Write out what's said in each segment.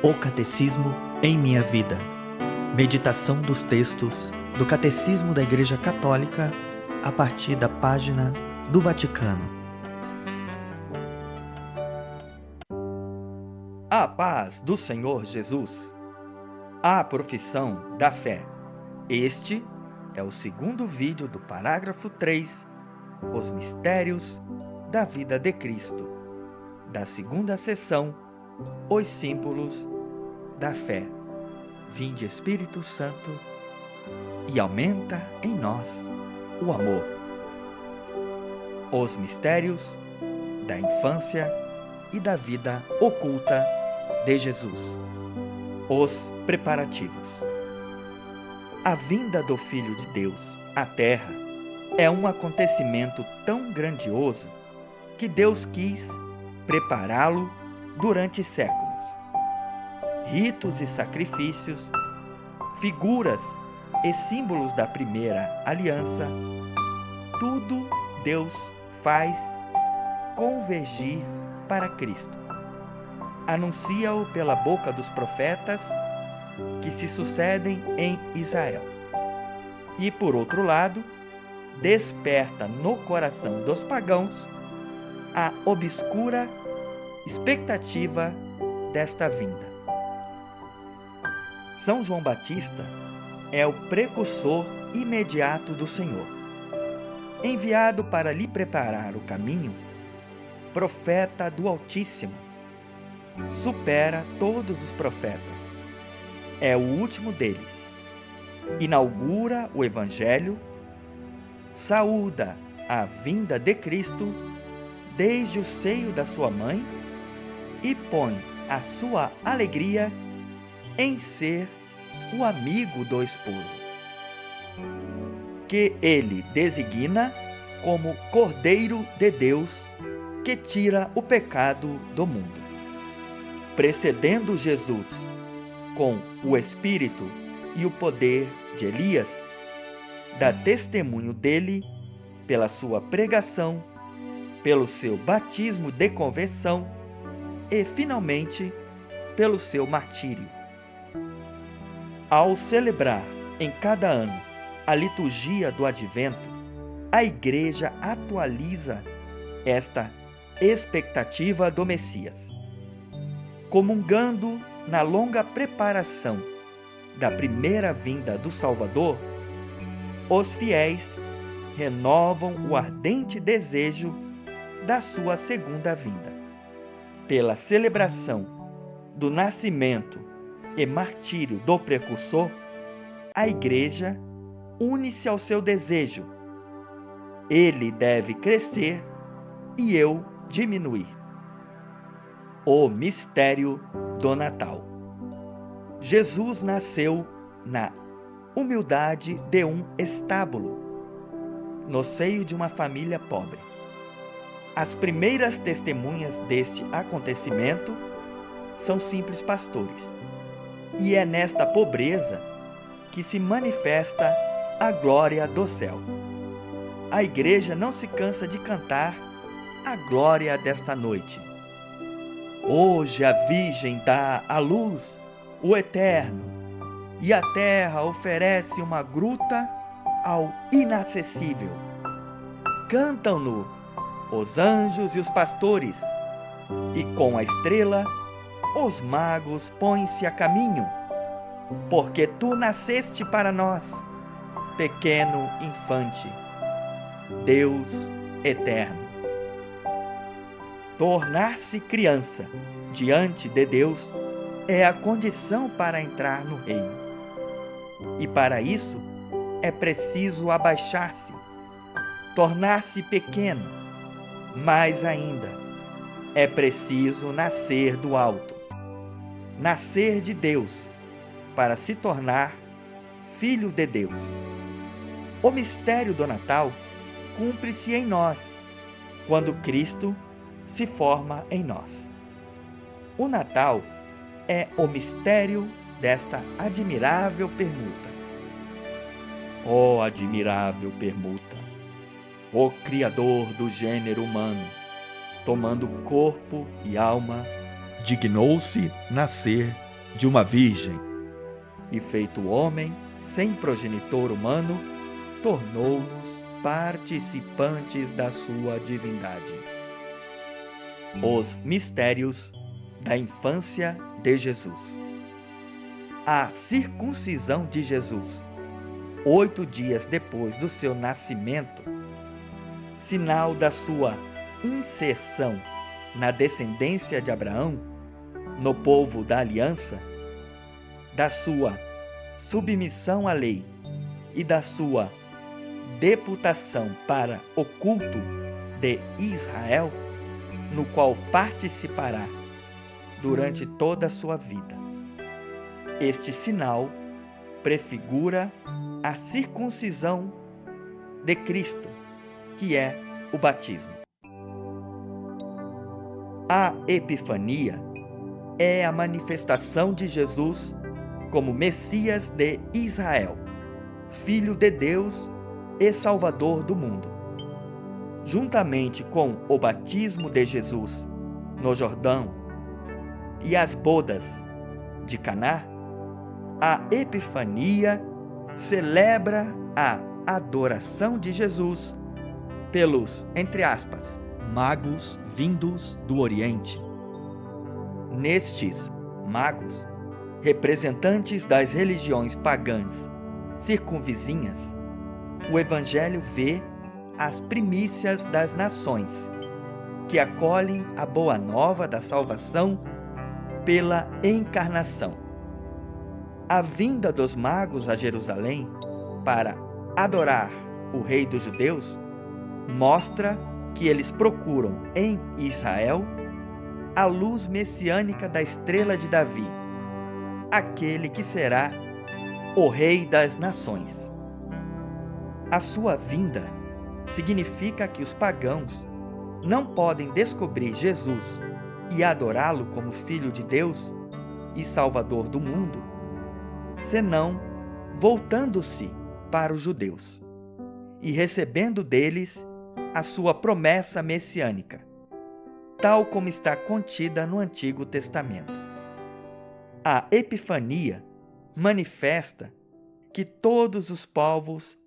O Catecismo em minha vida. Meditação dos textos do Catecismo da Igreja Católica a partir da página do Vaticano. A paz do Senhor Jesus. A profissão da fé. Este é o segundo vídeo do parágrafo 3, Os Mistérios da Vida de Cristo, da segunda sessão, Os Símbolos da Fé. Vinde, Espírito Santo, e aumenta em nós o amor. Os mistérios da infância e da vida oculta de Jesus. Os preparativos. A vinda do Filho de Deus à Terra é um acontecimento tão grandioso que Deus quis prepará-lo durante séculos. Ritos e sacrifícios, figuras e símbolos da primeira aliança, tudo Deus faz convergir para Cristo. Anuncia-o pela boca dos profetas que se sucedem em Israel. E, por outro lado, desperta no coração dos pagãos a obscura expectativa desta vinda. São João Batista é o precursor imediato do Senhor. Enviado para lhe preparar o caminho, profeta do Altíssimo, supera todos os profetas. É o último deles. Inaugura o Evangelho, saúda a vinda de Cristo desde o seio da sua mãe e põe a sua alegria em ser o amigo do esposo, que ele designa como Cordeiro de Deus que tira o pecado do mundo. Precedendo Jesus com o Espírito e o poder de Elias, dá testemunho dele pela sua pregação, pelo seu batismo de conversão e, finalmente, pelo seu martírio. Ao celebrar em cada ano a liturgia do Advento, a Igreja atualiza esta expectativa do Messias. Comungando na longa preparação da primeira vinda do Salvador, os fiéis renovam o ardente desejo da sua segunda vinda. Pela celebração do nascimento e martírio do precursor, a Igreja une-se ao seu desejo. Ele deve crescer e eu diminuir. O mistério do Natal. Jesus nasceu na humildade de um estábulo, no seio de uma família pobre. As primeiras testemunhas deste acontecimento são simples pastores. E é nesta pobreza que se manifesta a glória do céu. A Igreja não se cansa de cantar a glória desta noite. Hoje a Virgem dá à luz o Eterno, e a terra oferece uma gruta ao inacessível. Cantam-no os anjos e os pastores, e com a estrela os magos põem-se a caminho, porque tu nasceste para nós, pequeno infante, Deus eterno. Tornar-se criança diante de Deus é a condição para entrar no reino. E para isso é preciso abaixar-se, tornar-se pequeno. Mais ainda, é preciso nascer do alto. Nascer de Deus, para se tornar filho de Deus. O mistério do Natal cumpre-se em nós, quando Cristo se forma em nós. O Natal é o mistério desta admirável permuta. Ó admirável permuta! O Criador do gênero humano, tomando corpo e alma, dignou-se nascer de uma virgem. E feito homem, sem progenitor humano, tornou-nos participantes da sua divindade. Os mistérios da infância de Jesus. A circuncisão de Jesus, 8 dias depois do seu nascimento, sinal da sua inserção na descendência de Abraão, no povo da aliança, da sua submissão à lei e da sua deputação para o culto de Israel, no qual participará durante toda a sua vida. Este sinal prefigura a circuncisão de Cristo, que é o batismo. A Epifania é a manifestação de Jesus como Messias de Israel, Filho de Deus e Salvador do mundo. Juntamente com o batismo de Jesus no Jordão e as bodas de Caná, a Epifania celebra a adoração de Jesus pelos, entre aspas, magos vindos do Oriente. Nestes magos, representantes das religiões pagãs circunvizinhas, o Evangelho vê as primícias das nações, que acolhem a boa nova da salvação pela encarnação. A vinda dos magos a Jerusalém para adorar o Rei dos Judeus mostra que eles procuram em Israel a luz messiânica da estrela de Davi, aquele que será o Rei das Nações. A sua vinda significa que os pagãos não podem descobrir Jesus e adorá-lo como Filho de Deus e Salvador do mundo, senão voltando-se para os judeus e recebendo deles a sua promessa messiânica, tal como está contida no Antigo Testamento. A Epifania manifesta que todos os povos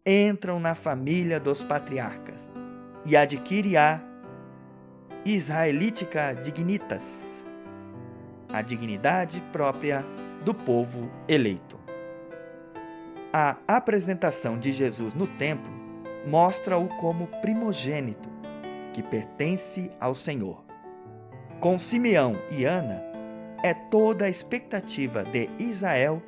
entram na família dos patriarcas e adquire a israelítica dignitas, a dignidade própria do povo eleito. A apresentação de Jesus no templo mostra-o como primogênito, que pertence ao Senhor. Com Simeão e Ana, é toda a expectativa de Israel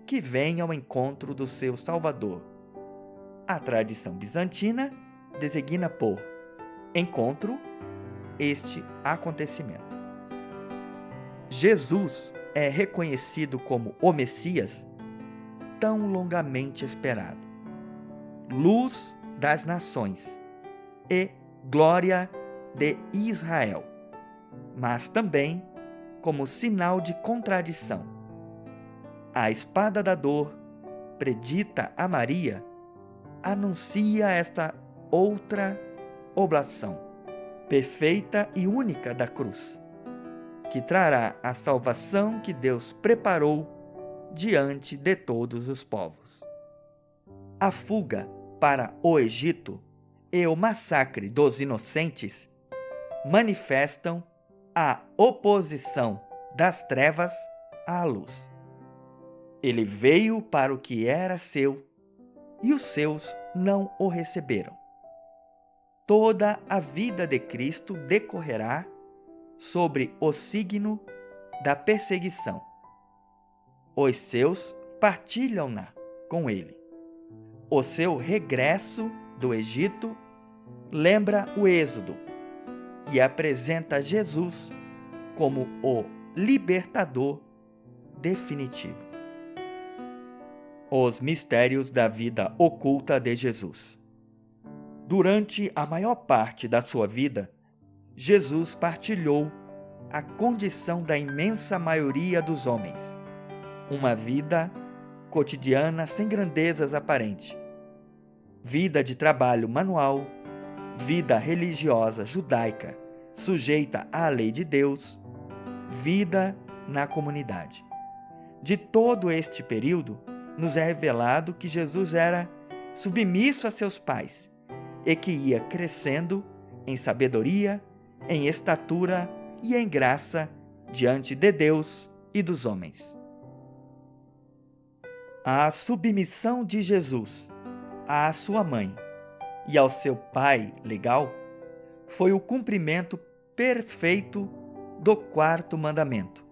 que vem ao encontro do seu Salvador. A tradição bizantina designa por encontro este acontecimento. Jesus é reconhecido como o Messias tão longamente esperado, luz das nações e glória de Israel, mas também como sinal de contradição. A espada da dor, predita a Maria, anuncia esta outra oblação, perfeita e única da cruz, que trará a salvação que Deus preparou diante de todos os povos. A fuga para o Egito e o massacre dos inocentes manifestam a oposição das trevas à luz. Ele veio para o que era seu, e os seus não o receberam. Toda a vida de Cristo decorrerá sobre o signo da perseguição. Os seus partilham-na com ele. O seu regresso do Egito lembra o Êxodo e apresenta Jesus como o libertador definitivo. Os mistérios da vida oculta de Jesus. Durante a maior parte da sua vida, Jesus partilhou a condição da imensa maioria dos homens, uma vida cotidiana sem grandezas aparentes, vida de trabalho manual, vida religiosa judaica sujeita à lei de Deus, vida na comunidade. De todo este período, nos é revelado que Jesus era submisso a seus pais e que ia crescendo em sabedoria, em estatura e em graça diante de Deus e dos homens. A submissão de Jesus à sua mãe e ao seu pai legal foi o cumprimento perfeito do quarto mandamento.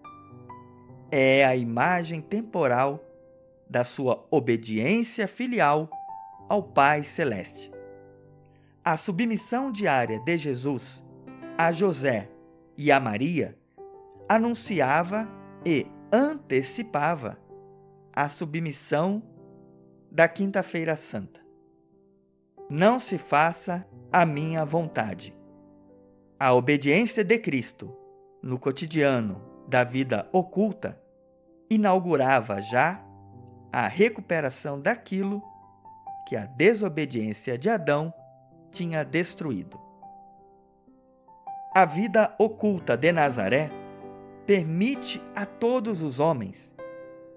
É a imagem temporal da sua obediência filial ao Pai Celeste. A submissão diária de Jesus a José e a Maria anunciava e antecipava a submissão da Quinta-feira Santa. Não se faça a minha vontade. A obediência de Cristo no cotidiano da vida oculta inaugurava já a recuperação daquilo que a desobediência de Adão tinha destruído. A vida oculta de Nazaré permite a todos os homens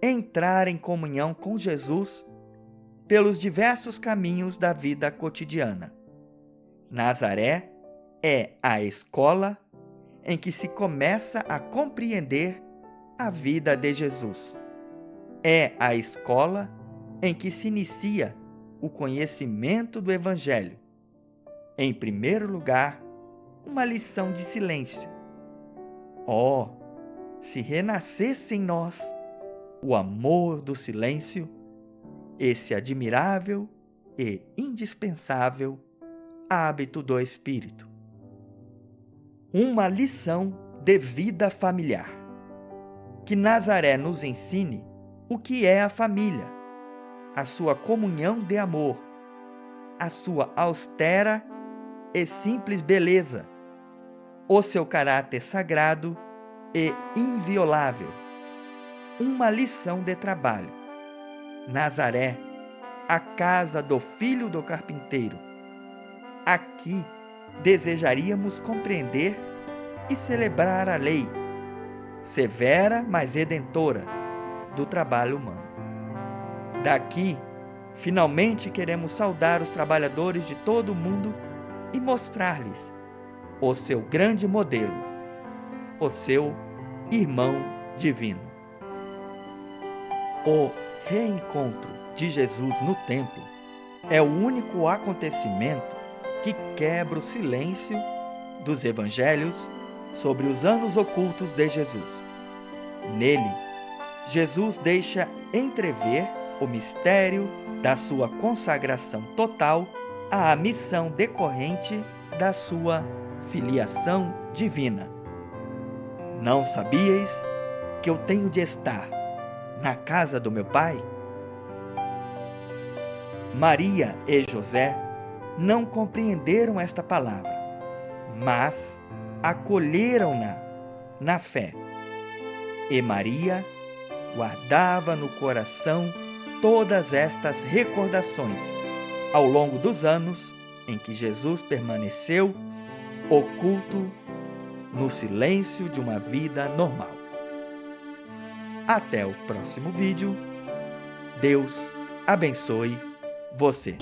entrar em comunhão com Jesus pelos diversos caminhos da vida cotidiana. Nazaré é a escola em que se começa a compreender a vida de Jesus. É a escola em que se inicia o conhecimento do Evangelho. Em primeiro lugar, uma lição de silêncio. Oh, se renascesse em nós o amor do silêncio, esse admirável e indispensável hábito do Espírito. Uma lição de vida familiar. Que Nazaré nos ensine o que é a família, a sua comunhão de amor, a sua austera e simples beleza, o seu caráter sagrado e inviolável. Uma lição de trabalho. Nazaré, a casa do filho do carpinteiro. Aqui desejaríamos compreender e celebrar a lei, severa mas redentora, do trabalho humano. Daqui, finalmente queremos saudar os trabalhadores de todo o mundo e mostrar-lhes o seu grande modelo, o seu irmão divino. O reencontro de Jesus no templo é o único acontecimento que quebra o silêncio dos evangelhos sobre os anos ocultos de Jesus. Nele, Jesus deixa entrever o mistério da sua consagração total à missão decorrente da sua filiação divina. Não sabíeis que eu tenho de estar na casa do meu Pai? Maria e José não compreenderam esta palavra, mas acolheram-na na fé. E Maria guardava no coração todas estas recordações ao longo dos anos em que Jesus permaneceu oculto no silêncio de uma vida normal. Até o próximo vídeo. Deus abençoe você.